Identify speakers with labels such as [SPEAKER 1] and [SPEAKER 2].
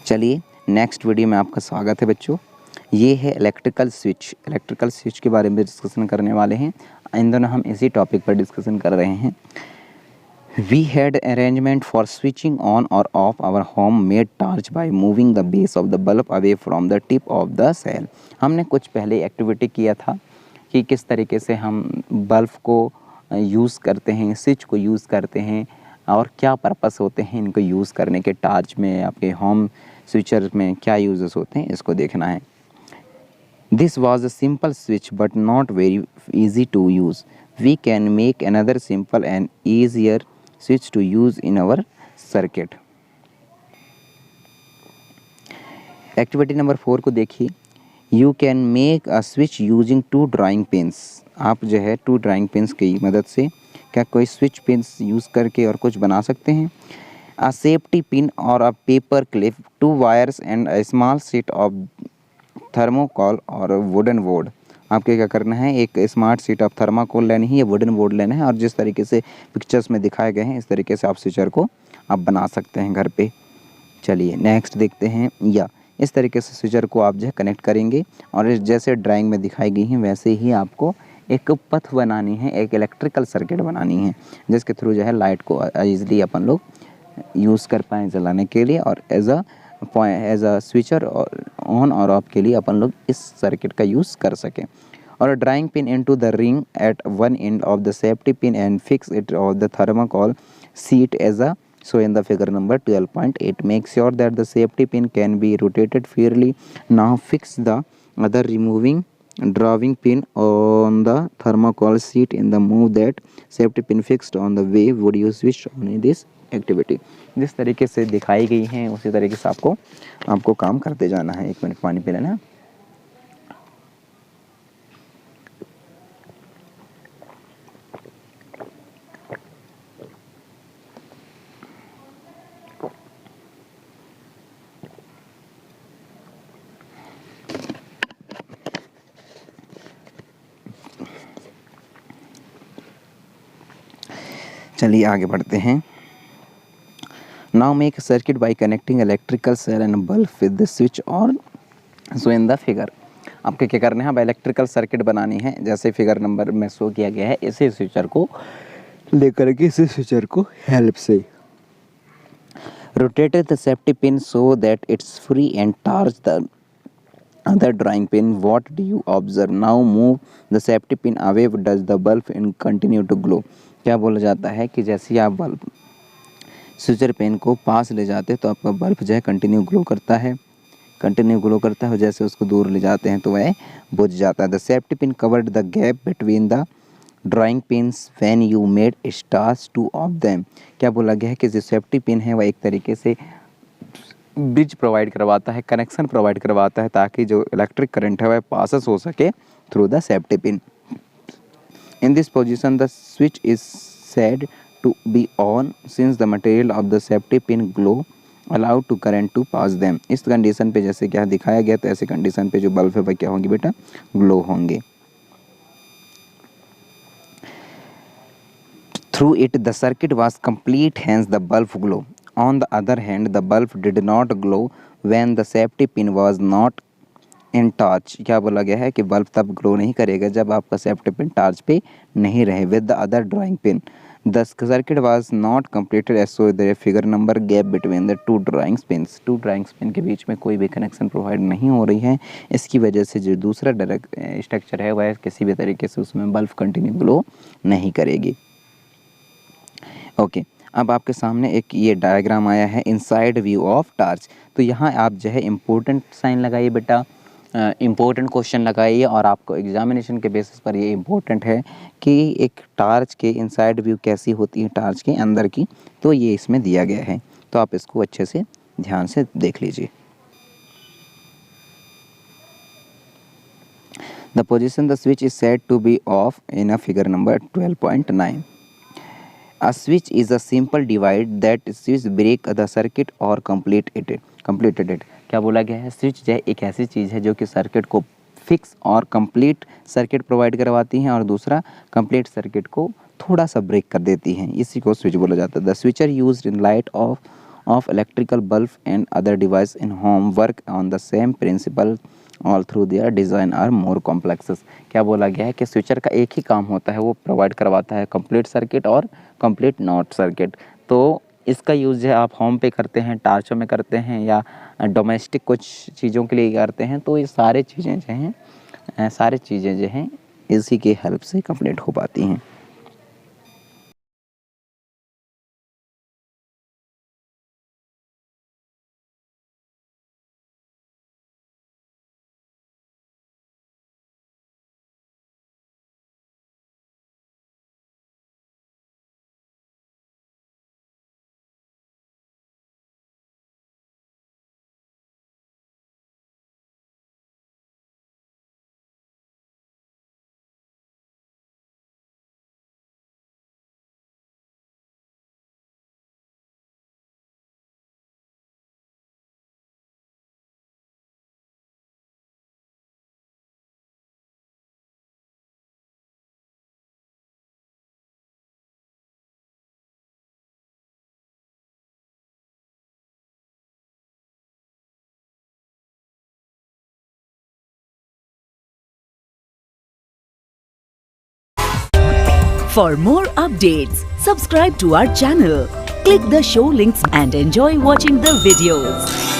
[SPEAKER 1] चलिए next video में आपका स्वागत है बच्चों। ये है इलेक्ट्रिकल स्विच के बारे में डिस्कशन करने वाले हैं। इन दोनों हम इसी टॉपिक पर डिस्कशन कर रहे हैं। We had arrangement for switching on और off our home made torch by moving the base of the bulb away from the tip of the cell. हमने कुछ पहले एक्टिविटी किया था कि किस तरीके से हम बल्ब को यूज़ करते हैं, स्विच को यूज़ करते हैं और क्या पर्पस होते हैं इनको यूज़ करने के। टॉर्च में, आपके होम स्विचर में क्या यूजेस होते हैं इसको देखना है। This was a simple switch but not very easy to use. We can make another simple and easier switch to use in our circuit. Activity number 4 को देखिए। You can make a switch using 2 drawing pins. आप जो है 2 drawing pins की मदद से क्या कोई स्विच पिन्स यूज़ करके और कुछ बना सकते हैं। अ सेफ्टी पिन और a paper clip, 2 wires and a small sheet of thermocol और वुडन बोर्ड। आपके क्या करना है, एक स्मार्ट शीट ऑफ थर्माकोल लेनी है या वुडन बोर्ड लेना है और जिस तरीके से पिक्चर्स में दिखाए गए हैं इस तरीके से आप स्विचर को आप बना सकते हैं घर पे। चलिए नेक्स्ट देखते हैं। या इस तरीके से स्विचर को आप जो है कनेक्ट करेंगे और जैसे ड्राइंग में दिखाई गई हैं वैसे ही आपको एक पथ बनानी है, एक इलेक्ट्रिकल सर्किट बनानी है जिसके थ्रू जो है लाइट को ईजिली अपन लोग यूज़ कर पाएँ जलाने के लिए और एज अ स्विचर ऑन और ऑफ के लिए अपन लोग इस सर्किट का यूज़ कर सकें। और drawing pin into the ring at one end of the safety pin and fix it of the thermocol sheet as a so in the figure number 12.8. Make sure that the safety pin can be rotated fairly. Now fix the other removing drawing pin on the thermocol sheet in the move that safety pin fixed on the way would you switch on this activity. जिस तरीके से दिखाई गई हैं उसी तरीके से आपको काम करते जाना है। 1 मिनट पानी पी लेना। चलिए आगे बढ़ते हैं। Now make circuit by connecting electrical cell and bulb with the switch on so in the figure. आपके क्या करना है, अब इलेक्ट्रिकल सर्किट बनानी है जैसे फिगर नंबर में शो किया गया है। इसी स्विचर को लेकर के इसी स्विचर को हेल्प से rotated the safety pin so that it's free and torch the other drawing pin. What do you observe? Now move the safety pin away. Does the bulb and continue to glow? क्या बोला जाता है कि जैसे ही आप bulb switcher pen को पास ले जाते हैं तो आपका बल्ब जो है कंटिन्यू ग्लो करता है और जैसे उसको दूर ले जाते हैं तो वह बुझ जाता है। The safety pin covered the gap between the drawing pins when you made stars two of them. क्या बोला गया है कि जो सेफ्टी पिन है वह एक तरीके से ब्रिज प्रोवाइड करवाता है, कनेक्शन प्रोवाइड करवाता है ताकि जो इलेक्ट्रिक करंट है वह पासेस हो सके through the safety pin. In this position the switch is said to be on since the material of the safety pin glow allowed to current to pass them. इस condition पे जैसे क्या दिखाया गया तो ऐसे कंडीशन पे जो बल्ब है वह क्या होंगे बेटा, ग्लो होंगे। Through it the circuit was complete hence the bulb glow. On the other hand, the bulb did not glow when the safety pin was not in touch. क्या बोला गया है कि बल्ब तब ग्लो नहीं करेगा जब आपका सेफ्टी पिन टॉर्च पे नहीं रहे। With the other drawing pin the circuit was not completed as so there figure number gap between the 2 drawing pins. 2 drawing pin के बीच में कोई भी कनेक्शन प्रोवाइड नहीं हो रही है। इसकी वजह से जो दूसरा स्ट्रक्चर है वह किसी भी तरीके से उसमें बल्ब कंटिन्यू ग्लो नहीं करेगी। ओके अब आपके सामने एक ये डायग्राम आया है इनसाइड व्यू ऑफ टॉर्च। तो यहाँ आप जो है इम्पोर्टेंट साइन लगाइए बेटा, इम्पोर्टेंट क्वेश्चन लगाइए और आपको एग्जामिनेशन के बेसिस पर ये इम्पोर्टेंट है कि एक टॉर्च के इनसाइड व्यू कैसी होती है टॉर्च के अंदर की, तो ये इसमें दिया गया है। तो आप इसको अच्छे से ध्यान से देख लीजिए। The position the switch is said to be off in a figure number 12.9। A switch is a simple device that switch break the circuit or completed it। क्या बोला गया है, स्विच जो है एक ऐसी चीज़ है जो कि सर्किट को फिक्स और कंप्लीट सर्किट प्रोवाइड करवाती हैं और दूसरा कंप्लीट सर्किट को थोड़ा सा ब्रेक कर देती हैं, इसी को स्विच बोला जाता है। The switcher used in light of of electrical bulb and other device in home work on the same principle all through their design are more complexes। क्या बोला गया है कि स्विचर का एक ही काम होता है, वो प्रोवाइड करवाता है कंप्लीट सर्किट और कंप्लीट नॉट सर्किट। तो इसका यूज़ जो है आप होम पे करते हैं, टार्चों में करते हैं या डोमेस्टिक कुछ चीज़ों के लिए करते हैं, तो ये सारे चीज़ें जो हैं सारी चीज़ें जो हैं इसी के हेल्प से कंप्लीट हो पाती हैं।
[SPEAKER 2] For more updates, subscribe to our channel, click the show links and enjoy watching the videos.